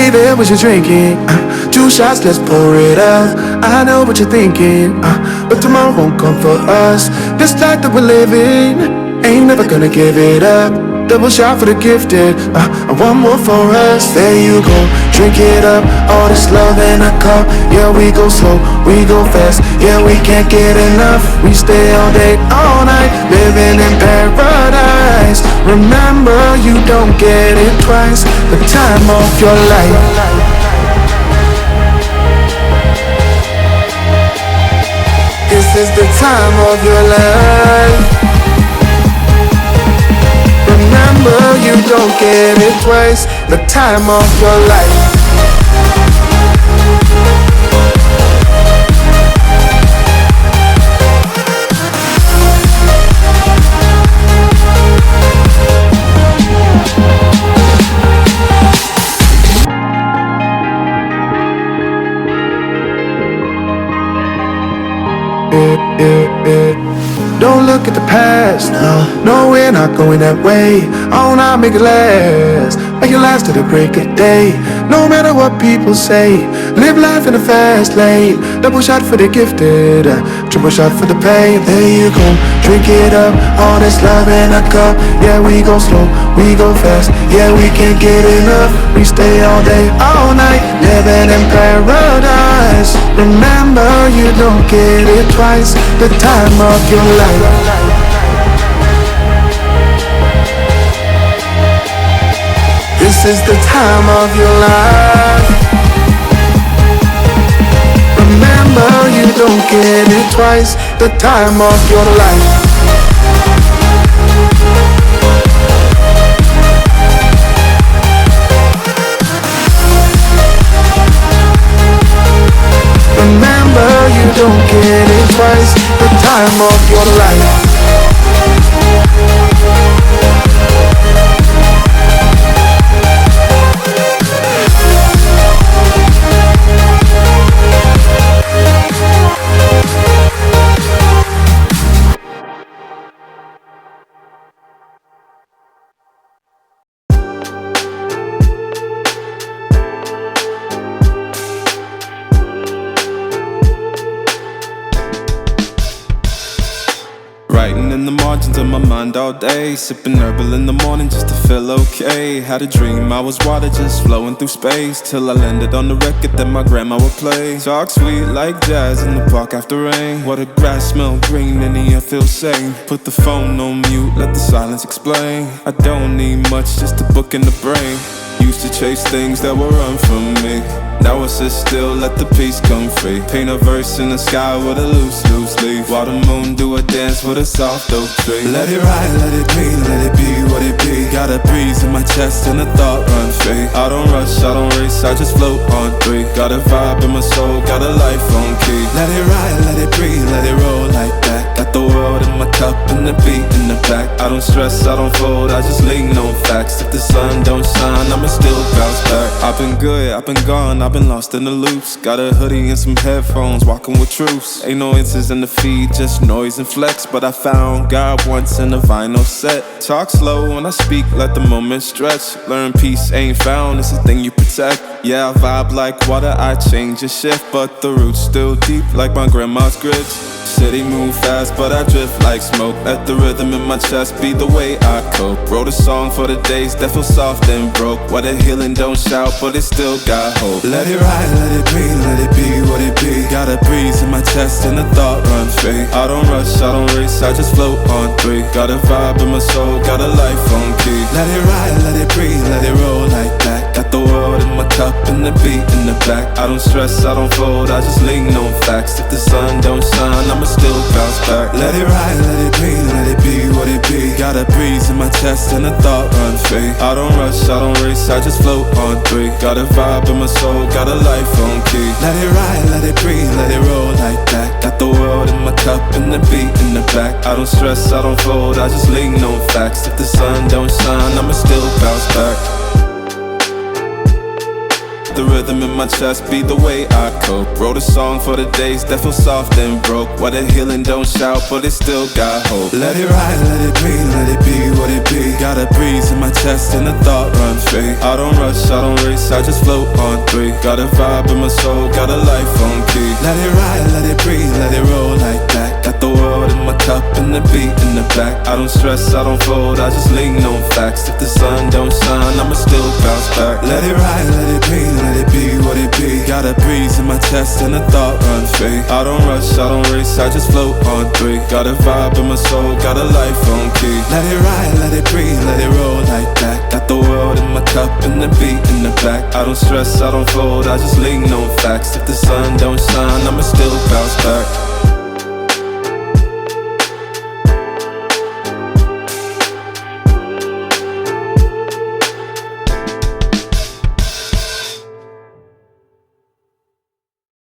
Hey there, what you drinking? 2 shots, let's pour it up. I know what you're thinking, but tomorrow won't come for us. This life that we're living, ain't never gonna give it up. Double shot for the gifted, and one more for us. There you go, drink it up. All this love in a cup. Yeah, we go slow, we go fast. Yeah, we can't get enough. We stay all day, all night, living in paradise. Remember, you don't get it twice. The time of your life. This is the time of your life. Remember, you don't get it twice. The time of your life. Don't look at the past, no, we're not going that way. Oh, now make it last, make it last to the break of day. No matter what people say, live life in a fast lane. Double shot for the gifted, triple shot for the pain. There you go, drink it up, all this love in a cup. Yeah, we go slow, we go fast. Yeah, we can't get enough. We stay all day, all night, living in paradise. Remember, you don't get it twice. The time of your life. This is the time of your life. Remember, you don't get it twice. The time of your life. Remember, you don't get it twice. The time of your life. Writing in the margins of my mind all day, sipping herbal in the morning just to feel okay. Had a dream I was water just flowing through space, till I landed on the record that my grandma would play. Talk sweet like jazz in the park after rain. What the grass smell green and the air feels sane. Put the phone on mute, let the silence explain. I don't need much, just a book in the brain. Used to chase things that were run from me. Now I sit still, let the peace come free. Paint a verse in the sky with a loose leaf. While the moon do a dance with a soft oak tree. Let it ride, let it be, let it be what it be. Got a breeze in my chest and a thought run free. I don't rush, I don't race, I just float on 3. Got a vibe in my soul, got a life on key. Let it ride, let it breathe, let it roll like that. Got the world in my cup and the beat in the back. I don't stress, I don't fold, I just lean on facts. If the sun don't shine, I'ma still bounce back. I've been good, I've been gone, I've been lost in the loops. Got a hoodie and some headphones, walking with truths. Ain't no inches in the feed, just noise and flex. But I found God once in a vinyl set. Talk slow when I speak, let the moment stretch. Learn peace ain't found, it's a thing you protect. Yeah, I vibe like water, I change and shift. But the roots still deep like my grandma's grits. City move fast, but I drift like smoke. Let the rhythm in my chest be the way I cope. Wrote a song for the days that feel soft and broke. Where the healing don't shout, but it still got hope. Let it ride, let it be, let it be what it be. Got a breeze in my chest and a thought run free. I don't rush, I don't race, I just float on 3. Got a vibe in my soul, got a life on key. Let it ride, let it breathe, let it roll like that. Got the world in my cup and the beat in the back. I don't stress, I don't fold, I just lean on facts. If the sun don't shine, I'ma still bounce back. Let it ride, let it be, let it be what it be. Got a breeze in my chest and a thought run free. I don't rush, I don't race, I just float on 3. Got a vibe in my soul, got a life on key. Let it ride, let it breathe, let it roll like that. Got the world in my cup and the beat in the back. I don't stress, I don't fold, I just lean on facts. If the sun don't shine, I'ma still bounce back. the rhythm in my chest be the way I cope. Wrote a song for the days that feel soft and broke. Why the healing don't shout, but it still got hope. Let it ride, let it be, let it be what it be. Got a breeze in my chest and the thought runs free. I don't rush, I don't race, I just float on three. Got a vibe in my soul, got a life on key. Let it ride, let it breathe, let it roll like that. Got the world in my cup and the beat in the back. I don't stress, I don't fold, I just lean on facts. If the sun don't shine, I'ma still bounce back. Let it ride, let it be, let it be what it be. Got a breeze in my chest and the thought runs free. I don't rush, I don't race, I just float on three. Got a vibe in my soul, got a life on key. Let it ride, let it breathe, let it roll like that. Got the world in my cup and the beat in the back. I don't stress, I don't fold, I just lean on facts. If the sun don't shine, I'ma still bounce back.